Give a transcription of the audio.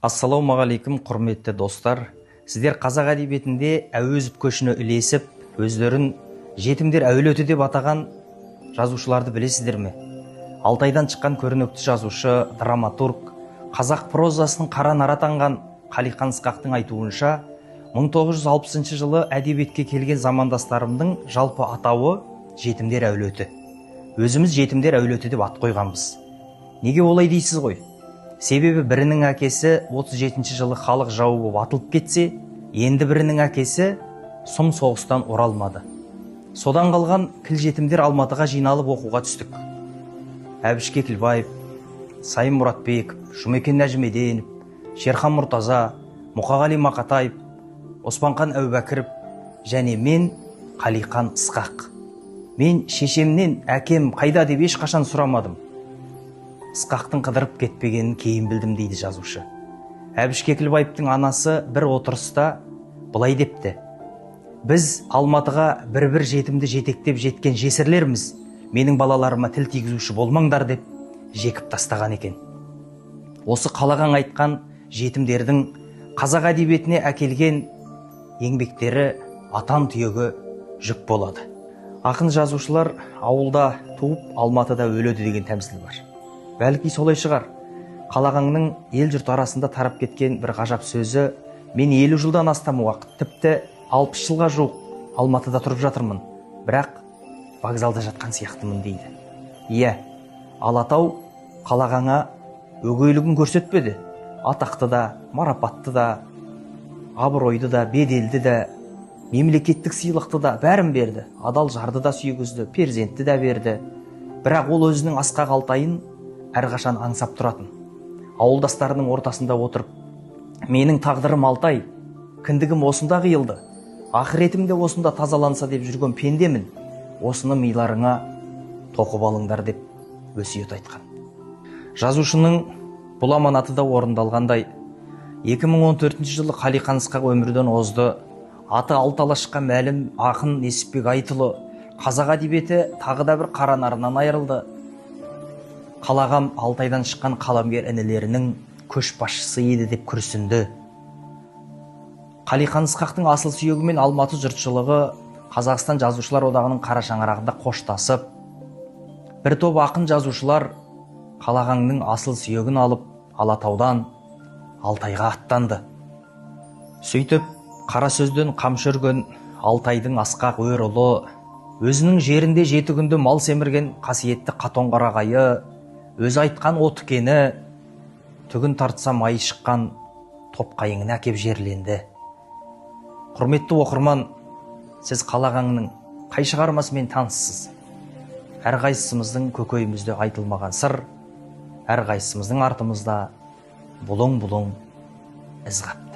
Ассалаумағалейкум, құрметті достар. Сіздер қазақ әдебиетінде Әуезов көшіне ілесіп, өздерін жетімдер әулеті деп атаған жазушыларды білесіздер ме? Алтайдан шыққан көрнекті жазушы, драматург, қазақ прозасының қара нары атанған Қалиқан Ысқақтың айтуынша, 1960 жылы әдебиетке келген замандастарымның жалпы атауы жетімдер әулеті. Өзіміз жетімдер әулеті деп ат қойғанбыз. Неге олай дейсіз ғой? Себебі бірінің әкесі 37 жылы халық жауы болып атылып кетсе, енді бірінің әкесі сұм соғыстан оралмады. Содан қалған кіл жетімдер Алматыға жиналып оқуға түстік. Әбіш Кекілбаев, Сайын Мұратбеков, Жұмекен Нәжімеденов, Шерхан Мұртаза, Мұқағали Мақатаев, Оспанхан Әубәкіров және мен Қалиқан Ысқақ. Мен шешемнен әкем қайда деп ешқашан сұрамадым. Ысқақтың қыдырып кетпегенін кейін білдім дейді жазушы. Әбіш Кекілбаевтың анасы бір отырыста былай депті: біз Алматыға бір жетімді жетектеп жеткен жесірлерміз, менің балаларыма тіл тигізуші болмаңдар деп жекіп тастаған екен. Осы қалаған айтқан жетімдердің қазақ әдебиетіне әкелген еңбектері атан түйегі жүк болады. Ақын жазушылар ауылда туып, Алматыда өледі деген тәмсіл бар. Бәлки солай шығар. Қалағанның ел жұрт арасында тарап кеткен бір ғажап сөзі: мен 50 жылдан астам уақыт, тіпті 60 жылға жуық Алматыда тұрып жатырмын, бірақ вокзалда жатқан сияқтымын дейді. Иә, Алатау Қалағанға өгейлігін көрсетпеді. Атақты да, марапатты да, абыройды да, беделді да, мемлекеттік сыйлықты да бәрін берді. Адал жарды да сүйгізді, перзентті де берді. Бірақ ол өзінің Асқақ Алтайын әрқашан аңсап тұратын. Ауылдастарының ортасында отырып: менің тағдырым Алтай, кіндігім осында қиылды, ақыретім де осында тазаланса деп жүрген пендемін, осыны миларыңа тоқып алыңдар деп өсиет айтқан. Жазушының бұл аманаты да орындалғандай. 2014 жылы Қалиқан Ысқақ өмірден озды. Аты алты алашқа мәлім ақын Несіпбек Айтұлы қазақ әдебиеті тағы да бір қара нарынан айырылды. Қалағам Алтайдан шыққан қаламгер інілерінің көшбасшысы еді деп күрсінді. Қалиқан Ысқақтың асыл сүйегімен Алматы жұртшылығы Қазақстан жазушылар одағының қара шаңырағында қоштасып, бір топ ақын жазушылар Қалағанның асыл сүйегін алып Алатаудан Алтайға аттанды. Сөйтіп, қара сөзден қамшы үрген Алтайдың асқақ өр ұлы, өзінің жерінде 7 күнді мал семірген қасиетті Қатонқарағайы, өзі айтқан Отыкені, түгін тартса майы шыққан Топқайыңын әкеп жерленді. Құрметті оқырман, сіз Қалағанның қай шығармасымен таныссыз? Әрқайсымыздың көкейімізде айтылмаған сыр, әрқайсымыздың артымызда бұлың-бұлың із қап.